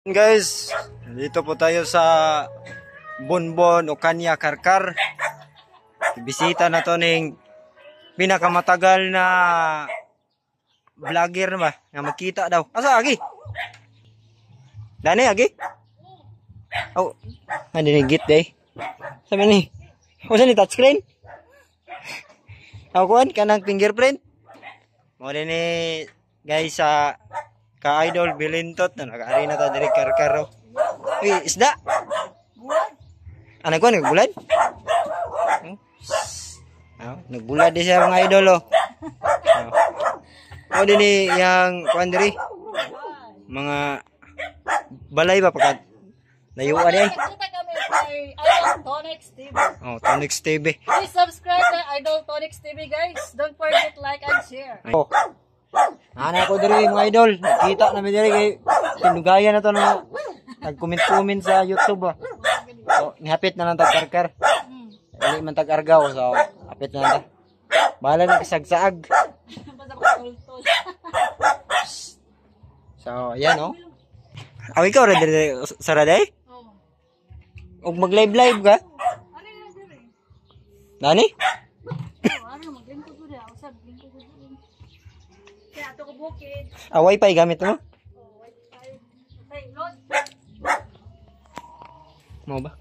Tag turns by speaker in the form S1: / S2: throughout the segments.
S1: Guys, dito po tayo sa Bonbon o Kanya Karkar. Bisita na to ng pinakamatagal na vlogger na ba? Nga magkita daw. Asa agi? Dani agi? Oh, hindi ni git day. Sabi ni. Usa ni touchscreen? Ako kanang fingerprint. Mo ni guys sa ka-idol Bilintot na nag-ari na ta diri karkaro. Uy, isda. Ano ko nagbulad? Nagbulad din siya mga idol oh. O din ni yang kuan diri. Mga balay ba pagkat layuan ay.
S2: Idol Tonix TV.
S1: Oh, Tonix TV.
S2: Please subscribe to Idol Tonix TV, guys. Don't forget like and share.
S1: Oh. Ana ko diri mga idol, nakita namin diri kay tinugayan na to na nag-comment sa YouTube ah. So, nihapit na lang tag-karkar. Dili man tag-argaw so hapit na lang ta. Bahala na kasagsaag. So, ayan oh. Aw ikaw ra diri sa raday? Oo. Og mag-live ka?
S2: Ano na diri?
S1: Nani?
S2: Ano maglingkod ko diri, usab lingkod ko diri. Kaya ato ko bukid.
S1: Ah, wifi gamit mo?
S2: Oh, wifi. Okay, load.
S1: Mo ba?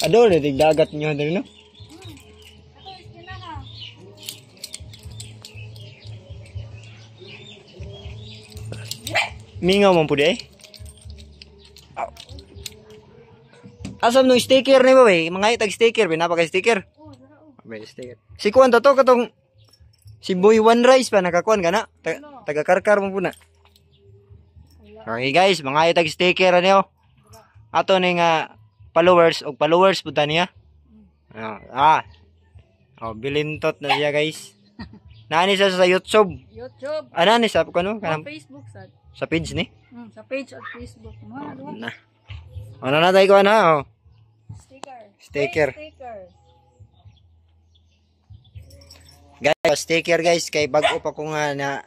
S1: Ado le dagat niyo diri no?
S2: Ato is kinana.
S1: Mingaw man pud eh. Asam nung sticker ni ba bay? Mga itag sticker, napaka sticker.
S2: Oh, dara oh.
S1: Bay sticker. Si kuan to katong si Boy One Rice pa nakakuan kana. Taga-karkar mo puna. Okay guys, mga itag sticker ani oh. Ato ning followers og followers pud niya. Oh, Bilintot na siya guys. Nani siya sa YouTube.
S2: YouTube.
S1: Ana ni sa kuno
S2: Sa
S1: kanang
S2: Facebook sad.
S1: sa page ni.
S2: Sa page at Facebook. Mga
S1: Na. Ano na tayo ko na oh.
S2: sticker.
S1: Sticker.
S2: Sticker.
S1: Guys, sticker guys kay bag-o pa ko nga na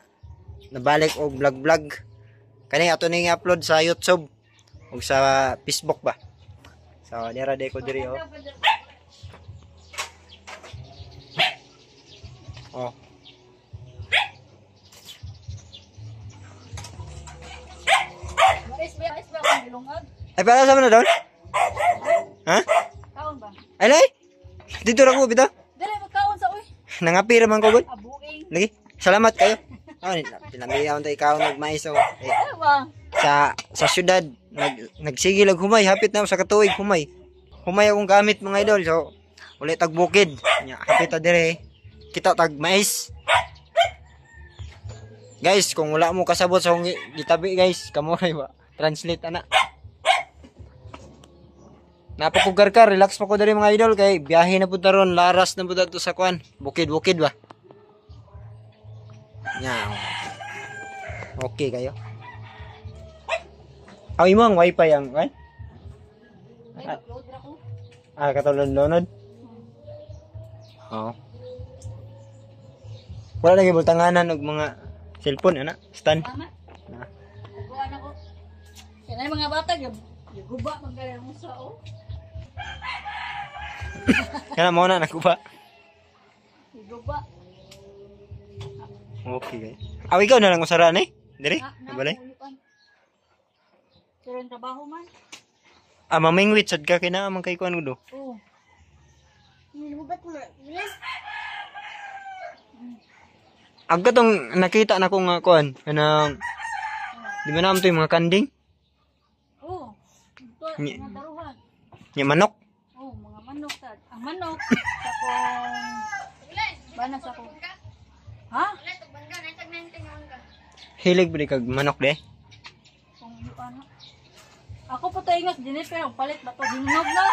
S1: nabalik og vlog. Kani ato ning upload sa YouTube ug sa Facebook ba. So, dira de ko diri oh. Oh.
S2: Is ba ang bilungag?
S1: Ay para sa man na doon? Ha?
S2: Kaon ba?
S1: Ay lay. Dito ra ko bitaw.
S2: Dili magkaon sa uy.
S1: Nangapira man ko gud.
S2: Abuing.
S1: Lagi. Salamat kayo. Oh, pinamiyaw tayo ikaw nagmais oh.
S2: Ano ba?
S1: Sa syudad nagsigil og humay hapit na sa katuig humay. Humay akong gamit mga idol so ulit tag bukid. Nya hapit ta dire. Kita tag mais. Guys, kung wala mo kasabot sa gitabi guys, kamoy ba? Translate ana. Napapugar ka, relax pa ko diri mga idol kay biyahe na pud taron, laras na pud ato sa kwan. Bukid-bukid ba? Nya. Okay kayo. Aw imo ang wifi ang kan?
S2: Upload ra ko.
S1: Katulad-lunod. Oo. Wala lagi bultanganan og mga cellphone ana, stand.
S2: Tama.
S1: Na.
S2: Kuan ako. Kanay mga bata guba magdala mo sa oh.
S1: Kana mo na nakuha.
S2: Guba.
S1: Okay guys. Aw ikaw na lang usara ni? Diri? Balay.
S2: Pero ang trabaho man.
S1: Mamingwit sad ka kina man kay kuan udo.
S2: Oo. Nilubat mo na.
S1: Agka tong nakita na ko nga kuan kanang di ba naman to yung mga kanding?
S2: Oo. Ito, mga taruhan.
S1: Nya manok.
S2: Oo, mga manok sad. Ang manok sa kong bana sa kong. Ha?
S1: Hilig ba di kag manok de?
S2: Kung ano. Ako po tayo ingat dinit pero palit ba to ginog na?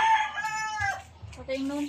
S2: Po tayo nun.